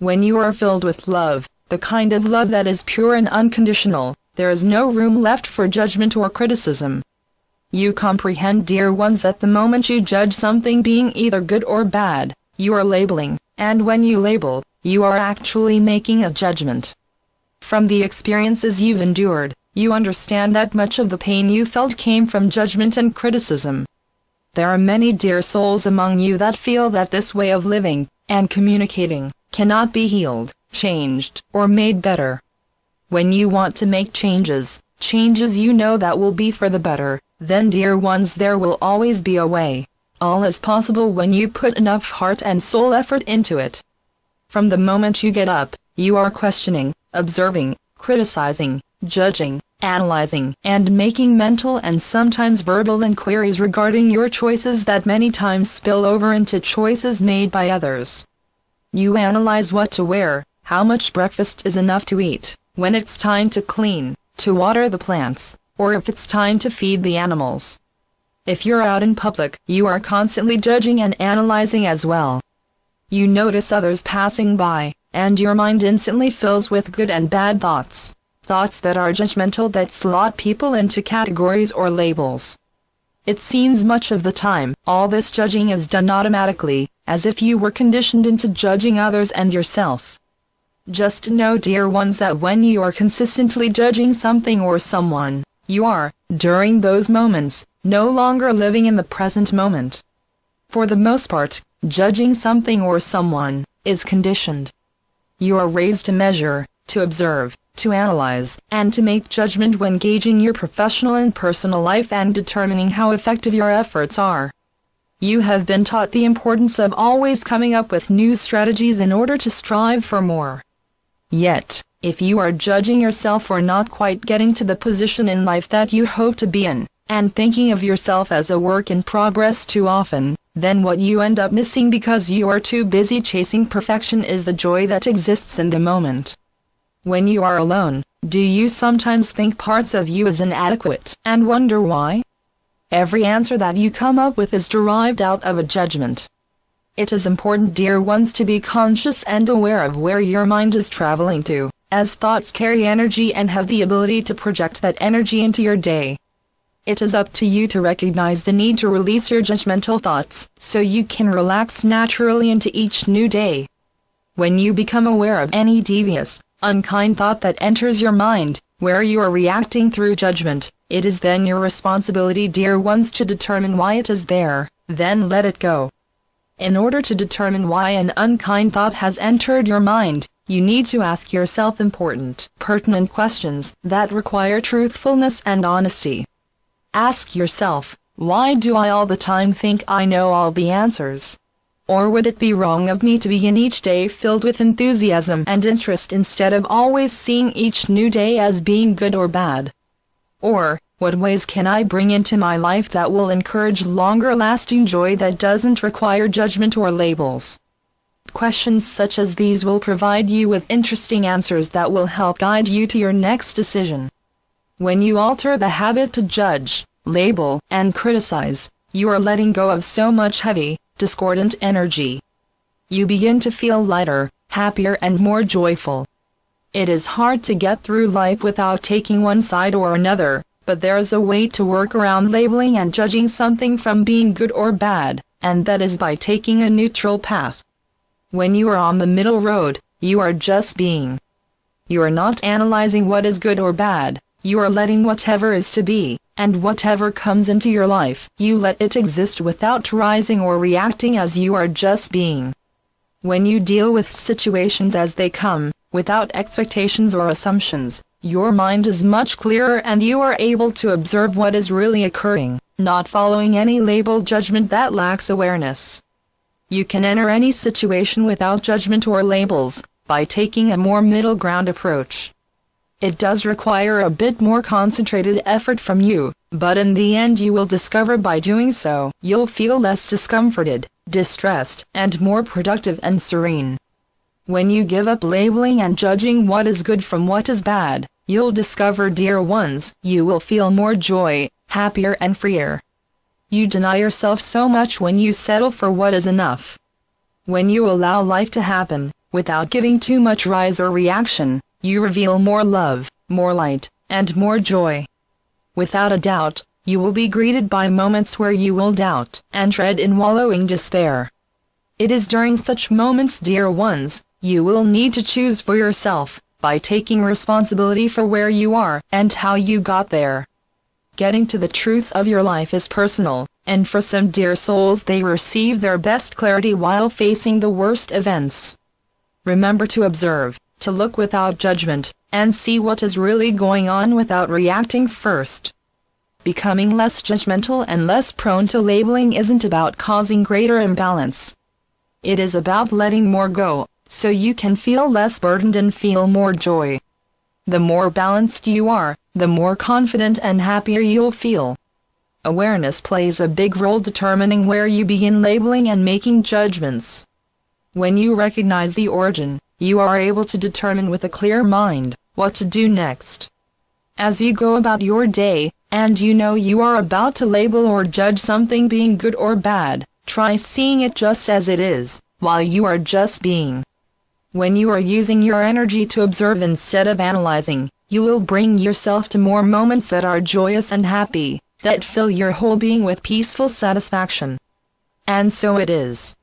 When you are filled with love, the kind of love that is pure and unconditional, there is no room left for judgment or criticism. You comprehend, dear ones, that the moment you judge something being either good or bad, you are labeling, and when you label, you are actually making a judgment. From the experiences you've endured, you understand that much of the pain you felt came from judgment and criticism. There are many dear souls among you that feel that this way of living and communicating cannot be healed, changed, or made better. When you want to make changes you know that will be for the better, then, dear ones, there will always be a way. All is possible when you put enough heart and soul effort into it. From the moment you get up, you are questioning, observing, criticizing, judging, analyzing, and making mental and sometimes verbal inquiries regarding your choices that many times spill over into choices made by others. You analyze what to wear, how much breakfast is enough to eat, when it's time to clean, to water the plants, or if it's time to feed the animals. If you're out in public, you are constantly judging and analyzing as well. You notice others passing by, and your mind instantly fills with good and bad thoughts. Thoughts that are judgmental, that slot people into categories or labels. It seems much of the time, all this judging is done automatically, as if you were conditioned into judging others and yourself. Just know, dear ones, that when you are consistently judging something or someone, you are, during those moments, no longer living in the present moment. For the most part, judging something or someone is conditioned. You are raised to measure, to observe, to analyze, and to make judgment when gauging your professional and personal life and determining how effective your efforts are. You have been taught the importance of always coming up with new strategies in order to strive for more. Yet, if you are judging yourself for not quite getting to the position in life that you hope to be in, and thinking of yourself as a work in progress too often, then what you end up missing because you are too busy chasing perfection is the joy that exists in the moment. When you are alone, do you sometimes think parts of you is inadequate, and wonder why? Every answer that you come up with is derived out of a judgment. It is important, dear ones, to be conscious and aware of where your mind is traveling to, as thoughts carry energy and have the ability to project that energy into your day. It is up to you to recognize the need to release your judgmental thoughts, so you can relax naturally into each new day. When you become aware of any devious, unkind thought that enters your mind, where you are reacting through judgment, it is then your responsibility, dear ones, to determine why it is there, then let it go. In order to determine why an unkind thought has entered your mind, you need to ask yourself important, pertinent questions that require truthfulness and honesty. Ask yourself, why do I all the time think I know all the answers? Or would it be wrong of me to begin each day filled with enthusiasm and interest instead of always seeing each new day as being good or bad? Or, what ways can I bring into my life that will encourage longer-lasting joy that doesn't require judgment or labels? Questions such as these will provide you with interesting answers that will help guide you to your next decision. When you alter the habit to judge, label, and criticize, you are letting go of so much heavy, discordant energy. You begin to feel lighter, happier, and more joyful. It is hard to get through life without taking one side or another, but there is a way to work around labeling and judging something from being good or bad, and that is by taking a neutral path. When you are on the middle road, you are just being. You are not analyzing what is good or bad, you are letting whatever is to be, and whatever comes into your life, you let it exist without rising or reacting, as you are just being. When you deal with situations as they come, without expectations or assumptions, your mind is much clearer and you are able to observe what is really occurring, not following any label judgment that lacks awareness. You can enter any situation without judgment or labels, by taking a more middle ground approach. It does require a bit more concentrated effort from you, but in the end you will discover by doing so, you'll feel less discomforted, distressed, and more productive and serene. When you give up labeling and judging what is good from what is bad, you'll discover, dear ones, you will feel more joy, happier and freer. You deny yourself so much when you settle for what is enough. When you allow life to happen, Without giving too much rise or reaction, you reveal more love, more light, and more joy. Without a doubt, you will be greeted by moments where you will doubt and tread in wallowing despair. It is during such moments, dear ones, you will need to choose for yourself, by taking responsibility for where you are and how you got there. Getting to the truth of your life is personal, and for some dear souls they receive their best clarity while facing the worst events. Remember to observe, to look without judgment, and see what is really going on without reacting first. Becoming less judgmental and less prone to labeling isn't about causing greater imbalance. It is about letting more go, so you can feel less burdened and feel more joy. The more balanced you are, the more confident and happier you'll feel. Awareness plays a big role determining where you begin labeling and making judgments. When you recognize the origin, you are able to determine with a clear mind what to do next. As you go about your day, and you know you are about to label or judge something being good or bad, try seeing it just as it is, while you are just being. When you are using your energy to observe instead of analyzing, you will bring yourself to more moments that are joyous and happy, that fill your whole being with peaceful satisfaction. And so it is.